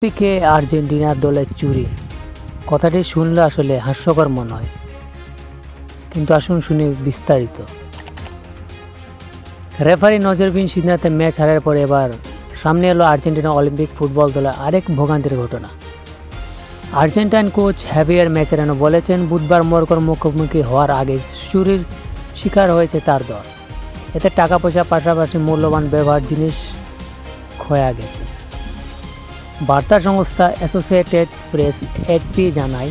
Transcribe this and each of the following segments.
পিকে আর্জেন্টিনার দলের চুরি কথাটি শুনলে আসলে হাস্যকর মনে হয়, কিন্তু আসুন শুনি বিস্তারিত। রেফারি নজরবিহীন সিদ্ধান্তে ম্যাচ হারার পরে এবার সামনে এলো আর্জেন্টিনা অলিম্পিক ফুটবল দলের আরেক ভোগান্তির ঘটনা। আর্জেন্টাইন কোচ হ্যাভিয়ার ম্যাচেরানো বলেছেন, বুধবার মরক্কোর মুখোমুখি হওয়ার আগে চুরির শিকার হয়েছে তার দল। এতে টাকা পয়সা পাশাপাশি মূল্যবান ব্যবহার জিনিস ক্ষয়া গেছে। বার্তা সংস্থা অ্যাসোসিয়েটেড প্রেস এএপি জানায়,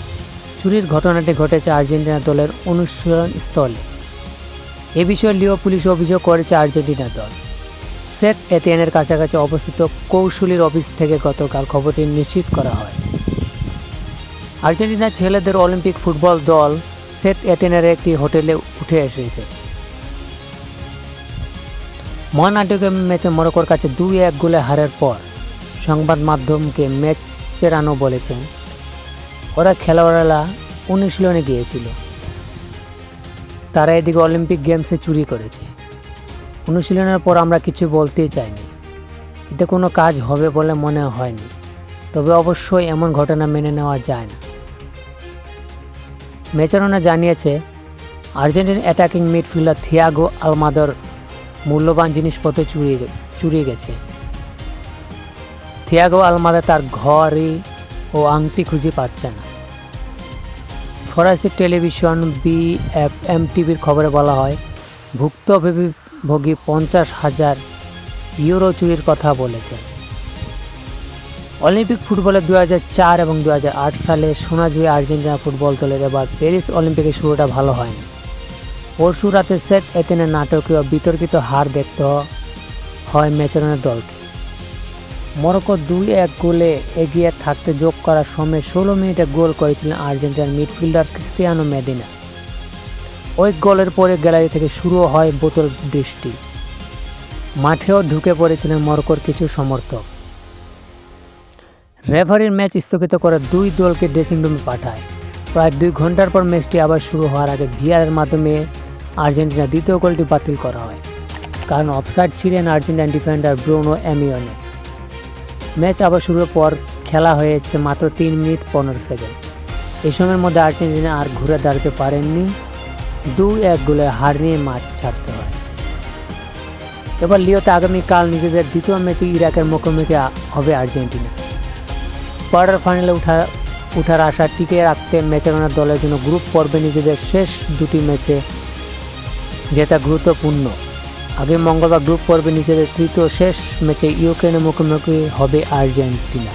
চুরির ঘটনাটি ঘটেছে আর্জেন্টিনা দলের অনুশীলন স্থলে। এ বিষয়ে লিও পুলিশ অভিযোগ করেছে আর্জেন্টিনা দল। সেন্ট এতিয়েনের কাছাকাছি অবস্থিত কৌশলীর অফিস থেকে গতকাল খবরটি নিশ্চিত করা হয়। আর্জেন্টিনার ছেলেদের অলিম্পিক ফুটবল দল সেন্ট এতিয়েনের একটি হোটেলে উঠে এসেছে। মহানাটকীয় ম্যাচে মরক্কোর কাছে 2-1 গোলে হারের পর সংবাদ মাধ্যমকে ম্যাচেরানো বলেছেন, ওরা খেলোয়াড়েরা অনুশীলনে গিয়েছিল, তারা এদিকে অলিম্পিক গেমসে চুরি করেছে। অনুশীলনের পর আমরা কিছু বলতেই চাইনি, এতে কোনো কাজ হবে বলে মনে হয়নি, তবে অবশ্যই এমন ঘটনা মেনে নেওয়া যায় না। ম্যাচেরানো জানিয়েছে, আর্জেন্টিনা অ্যাটাকিং মিডফিল্ডার থিয়াগো আলমাদার মূল্যবান জিনিসপত্র চুরি গেছে। থিয়াগো আলমাদা তার ঘড়ি ও আংটি খুঁজে পাচ্ছে না। ফরাসি টেলিভিশন বিএফএম টিভির খবরে বলা হয়, ভুক্তভোগী 50,000 ইউরো চুরির কথা বলেছেন। অলিম্পিক ফুটবলে 2004 এবং 2008 সালে সোনাজয়ী আর্জেন্টিনা ফুটবল দলের এবার প্যারিস অলিম্পিকের শুরুটা ভালো হয়নি। পরশু রাতে সেন্ট এতিয়েনের নাটকীয় বিতর্কিত হার দেখতে হয় ম্যাচেরানোর দলকে। মরক্কো 2-1 গোলে এগিয়ে থাকতে যোগ করার সময় 16 মিনিটে গোল করেছিলেন আর্জেন্টিনার মিডফিল্ডার ক্রিস্টিয়ানো মেডিনা। ওই গোলের পরে গ্যালারি থেকে শুরু হয় বোতল বৃষ্টি। মাঠেও ঢুকে পড়েছিলেন মরক্কোর কিছু সমর্থক। রেফারির ম্যাচ স্থগিত করে 2 দলকে ড্রেসিং রুমে পাঠায়। প্রায় 2 ঘন্টার পর ম্যাচটি আবার শুরু হওয়ার আগে ভিআরের মাধ্যমে আর্জেন্টিনার দ্বিতীয় গোলটি বাতিল করা হয়, কারণ অফসাইড ছিলেন আর্জেন্টিনার ডিফেন্ডার ব্রুনো এমিওনে। ম্যাচ আবার শুরুর পর খেলা হয়েছে মাত্র 3 মিনিট 15 সেকেন্ড। এই সময়ের মধ্যে আর্জেন্টিনা আর ঘুরে দাঁড়াতে পারেননি, 2-1 গোলে হার নিয়ে মাঠ ছাড়তে হয়। এবার লিওতে আগামীকাল নিজেদের দ্বিতীয় ম্যাচে ইরাকের মুখোমুখি হবে আর্জেন্টিনা। কোয়ার্টার ফাইনালে উঠার আশা টিকে রাখতে ম্যাচেরানোর দলের জন্য গ্রুপ পর্বে নিজেদের শেষ 2টি ম্যাচে জেতা গুরুত্বপূর্ণ। আগে মঙ্গলবার গ্রুপ পর্বে নিজেদের তৃতীয় শেষ ম্যাচে ইউক্রেনের মুখোমুখি হবে আর্জেন্টিনা।